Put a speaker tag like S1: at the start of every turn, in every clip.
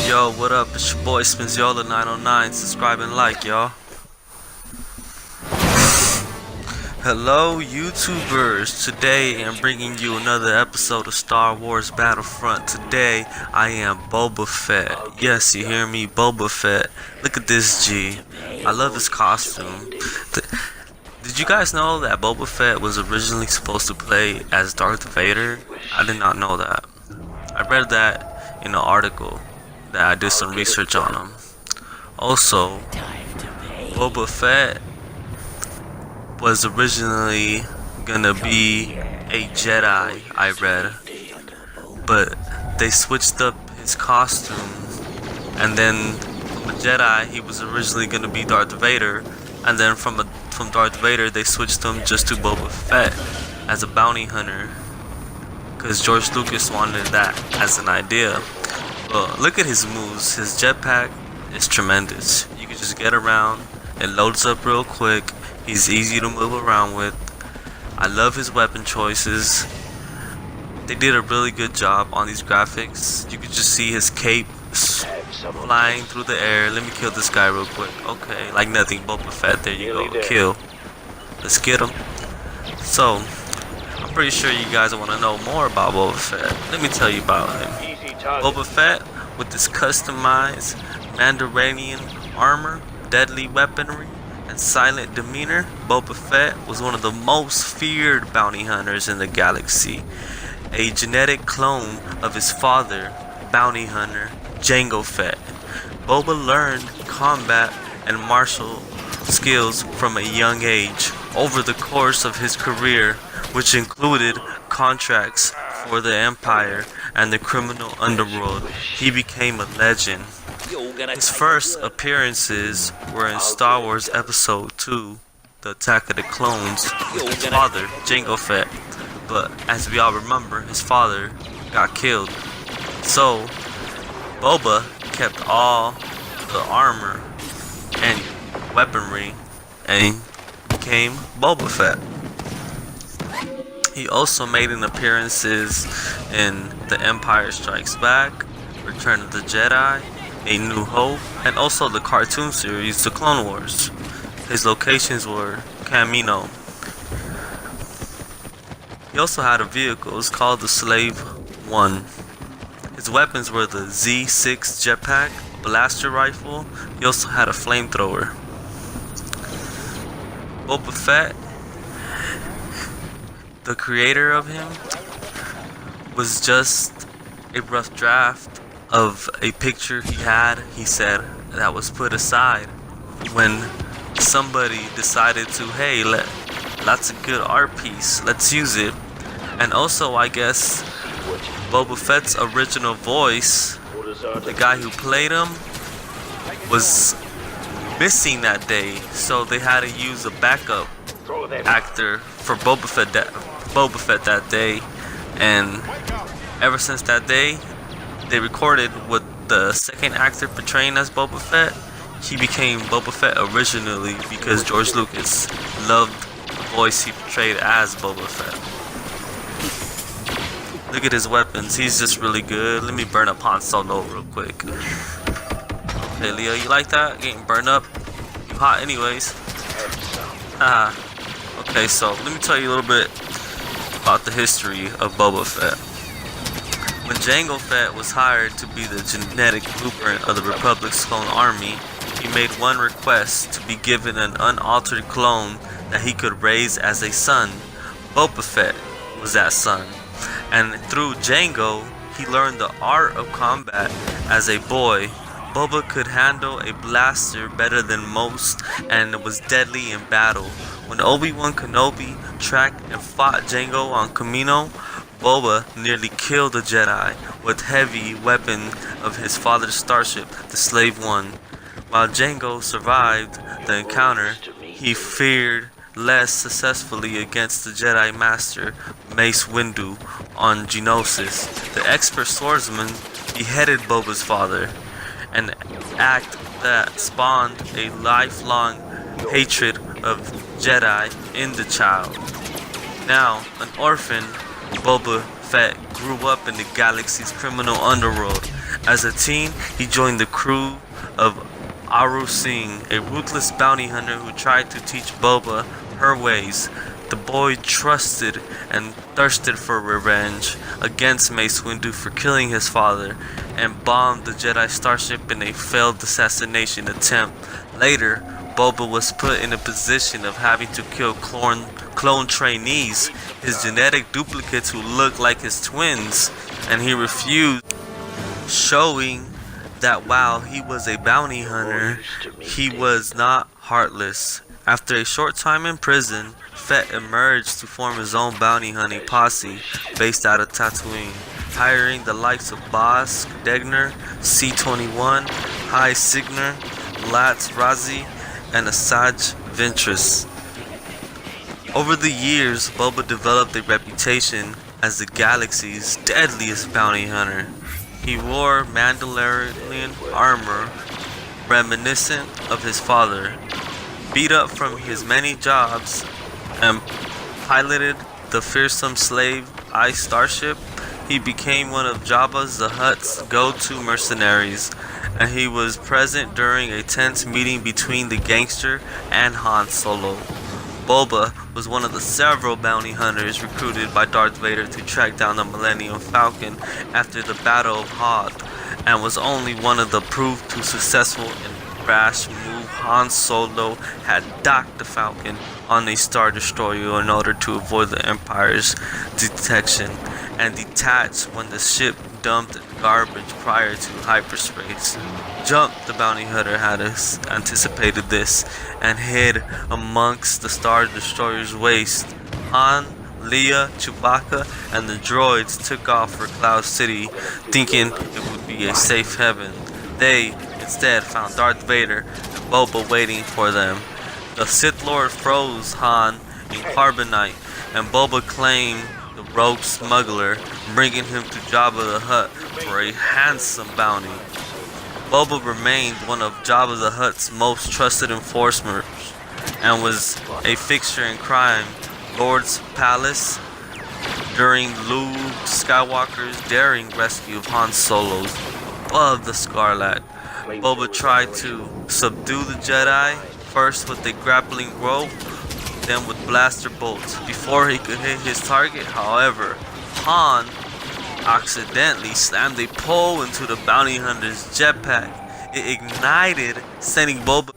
S1: Yo, what up? It's your boy Spenziola909. Subscribe and like, y'all. Hello, YouTubers. Today I'm bringing you another episode of Star Wars Battlefront. Today I am Boba Fett. Yes, you hear me, Boba Fett. Look at this G. I love his costume. Did you guys know that Boba Fett was originally supposed to play as Darth Vader? I did not know that. I read that in an article that I did some research on him. Also, Boba Fett was originally gonna be a Jedi, I read, but they switched up his costume, and then from a Jedi he was originally gonna be Darth Vader, and then from Darth Vader they switched him just to Boba Fett as a bounty hunter, because George Lucas wanted that as an idea. Well, look at his moves. His jetpack is tremendous. You can just get around. It loads up real quick. He's easy to move around with. I love his weapon choices. They did a really good job on these graphics. You can just see his cape flying through the air. Let me kill this guy real quick. Okay, like nothing. Boba Fett. There you go. Kill. Let's get him. So, I'm pretty sure you guys want to know more about Boba Fett. Let me tell you about him. Boba Fett, with his customized Mandalorian armor, deadly weaponry, and silent demeanor, Boba Fett was one of the most feared bounty hunters in the galaxy. A genetic clone of his father, bounty hunter Jango Fett. Boba learned combat and martial skills from a young age. Over the course of his career, which included contracts for the Empire and the criminal underworld, he became a legend. His first appearances were in Star Wars Episode 2, The Attack of the Clones, with his father, Jango Fett. But as we all remember, his father got killed. So, Boba kept all the armor and weaponry and became Boba Fett. He also made an appearances in The Empire Strikes Back, Return of the Jedi, A New Hope, and also the cartoon series The Clone Wars. His locations were Kamino. He also had a vehicle. It was called the Slave 1. His weapons were the Z6 jetpack, a blaster rifle. He also had a flamethrower. Boba Fett, the creator of him, was just a rough draft of a picture he had, he said, that was put aside when somebody decided to, hey, that's a good art piece, let's use it. And also, I guess, Boba Fett's original voice, the guy who played him, was missing that day, so they had to use a backup actor for Boba Fett that day, and ever since that day they recorded with the second actor portraying as Boba Fett. He became Boba Fett originally because George Lucas loved the voice he portrayed as Boba Fett. Look at his weapons, he's just really good. Let me burn up Han Solo real quick. Hey Leo, you like that? Getting burned up? You hot anyways. Okay, so let me tell you a little bit about the history of Boba Fett. When Jango Fett was hired to be the genetic blueprint of the Republic's clone army, he made one request: to be given an unaltered clone that he could raise as a son. Boba Fett was that son, and through Jango, he learned the art of combat as a boy. Boba could handle a blaster better than most and was deadly in battle. When Obi-Wan Kenobi tracked and fought Jango on Kamino, Boba nearly killed a Jedi with heavy weapon of his father's starship, the Slave 1. While Jango survived the encounter, he fared less successfully against the Jedi Master Mace Windu on Geonosis. The expert swordsman beheaded Boba's father, an act that spawned a lifelong hatred of Jedi in the child. Now, an orphan, Boba Fett grew up in the galaxy's criminal underworld As a teen, he joined the crew of Aru Singh, a ruthless bounty hunter who tried to teach Boba her ways. The boy trusted and thirsted for revenge against Mace Windu for killing his father and bombed the Jedi starship in a failed assassination attempt. Later, Boba was put in a position of having to kill clone trainees, his genetic duplicates who looked like his twins, and he refused, showing that while he was a bounty hunter, he was not heartless. After a short time in prison, Fett emerged to form his own bounty hunting posse based out of Tatooine, hiring the likes of Boss Degner, C-21, High Signer, Lats Razi, and Asajj Ventress. Over the years, Boba developed a reputation as the galaxy's deadliest bounty hunter. He wore Mandalorian armor reminiscent of his father, beat up from his many jobs, and piloted the fearsome slave ice starship. He became one of Jabba the Hutt's go-to mercenaries, and he was present during a tense meeting between the gangster and Han Solo. Boba was one of the several bounty hunters recruited by Darth Vader to track down the Millennium Falcon after the Battle of Hoth, and was only one of the proved too successful and rash move. Han Solo had docked the Falcon on a Star Destroyer in order to avoid the Empire's detection, and detached when the ship dumped garbage prior to hyperspace. Jump, the bounty hunter, had anticipated this and hid amongst the Star Destroyer's waist. Han, Leia, Chewbacca, and the droids took off for Cloud City, thinking it would be a safe haven. They instead found Darth Vader and Boba waiting for them. The Sith Lord froze Han in carbonite, and Boba claimed the rogue smuggler, bringing him to Jabba the Hutt for a handsome bounty. Boba remained one of Jabba the Hutt's most trusted enforcers and was a fixture in crime Lord's palace during Luke Skywalker's daring rescue of Han Solo above the Sarlacc. Boba tried to subdue the Jedi, first with a grappling rope, then with blaster bolts. Before he could hit his target, however, Han accidentally slammed a pole into the bounty hunter's jetpack. It ignited, sending Boba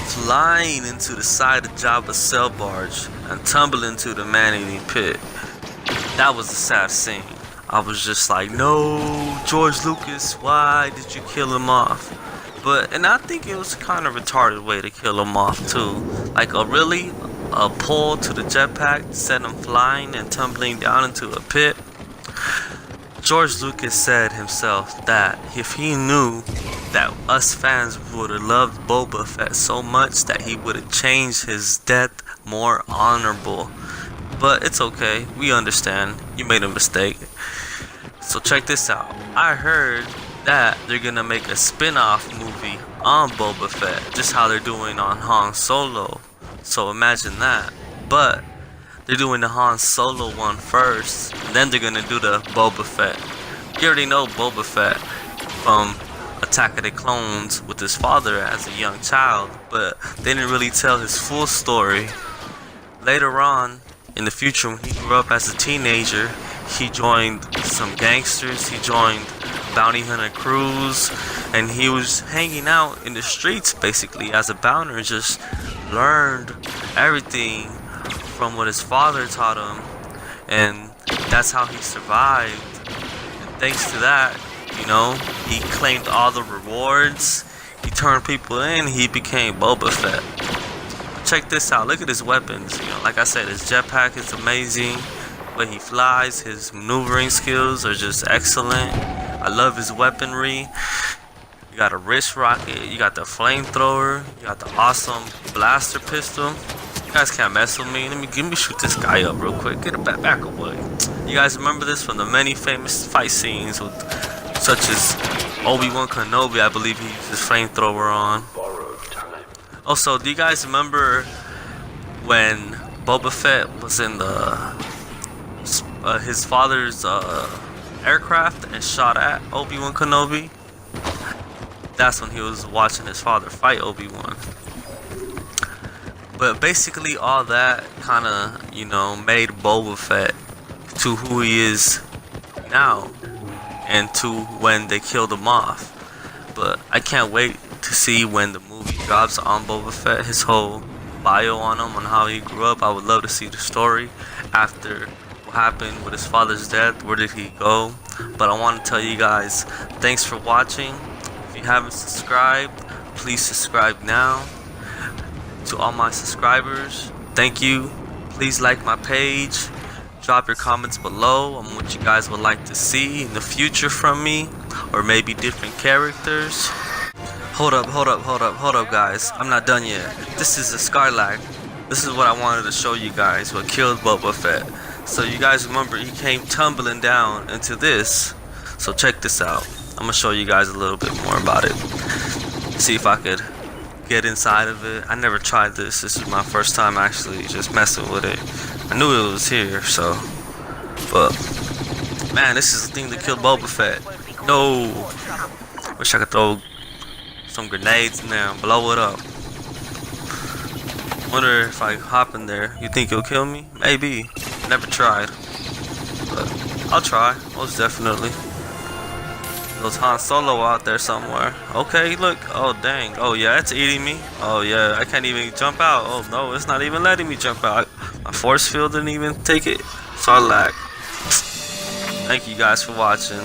S1: flying into the side of Jabba's sail barge and tumbling into the man-eating pit. That was a sad scene. I was just like, no, George Lucas, why did you kill him off? And I think it was a kind of retarded way to kill him off too. Like a pull to the jetpack, sent him flying and tumbling down into a pit. George Lucas said himself that if he knew that us fans would have loved Boba Fett so much that he would have changed his death more honorable. But it's okay, we understand, you made a mistake. So check this out, I heard that they're gonna make a spin-off movie on Boba Fett, just how they're doing on Han Solo. So imagine that. But they're doing the Han Solo one first, and then they're gonna do the Boba Fett. You already know Boba Fett from Attack of the Clones with his father as a young child, but they didn't really tell his full story. Later on, in the future, when he grew up as a teenager, he joined some gangsters, he joined bounty hunter crews, and he was hanging out in the streets basically as a bouncer, just learned everything from what his father taught him, and that's how he survived. And thanks to that, you know, he claimed all the rewards, he turned people in, he became Boba Fett. Check this out, look at his weapons, you know, like I said, his jetpack is amazing, the way he flies, his maneuvering skills are just excellent. I love his weaponry. You got a wrist rocket, you got the flamethrower, you got the awesome blaster pistol. You guys can't mess with me. Let me shoot this guy up real quick. Get it back away. You guys remember this from the many famous fight scenes with such as Obi-Wan Kenobi, I believe he used his flamethrower on. Also, do you guys remember when Boba Fett was in the his father's aircraft and shot at Obi-Wan Kenobi, that's when he was watching his father fight Obi-Wan. But basically all that kind of, you know, made Boba Fett to who he is now and to when they killed him off. But I can't wait to see when the movie drops on Boba Fett, his whole bio on him, on how he grew up. I would love to see the story after what happened with his father's death. Where did he go? But I want to tell you guys, thanks for watching. If you haven't subscribed, please subscribe now. To all my subscribers, thank you. Please like my page. Drop your comments below on what you guys would like to see in the future from me, or maybe different characters. Hold up, guys. I'm not done yet. This is a Sarlacc. This is what I wanted to show you guys, what killed Boba Fett. So you guys remember he came tumbling down into this. So check this out. I'm gonna show you guys a little bit more about it. See if I could get inside of it. I never tried this. This is my first time actually just messing with it. I knew it was here, so. But man, this is the thing that killed Boba Fett. No. Wish I could throw some grenades in there and blow it up. Wonder if I hop in there, you think it'll kill me? Maybe. Never tried. But I'll try, most definitely. There's Han Solo out there somewhere. Okay, look. Oh, dang. Oh, yeah, it's eating me. Oh, yeah, I can't even jump out. Oh, no, it's not even letting me jump out. My force field didn't even take it. Sarlacc. Thank you guys for watching.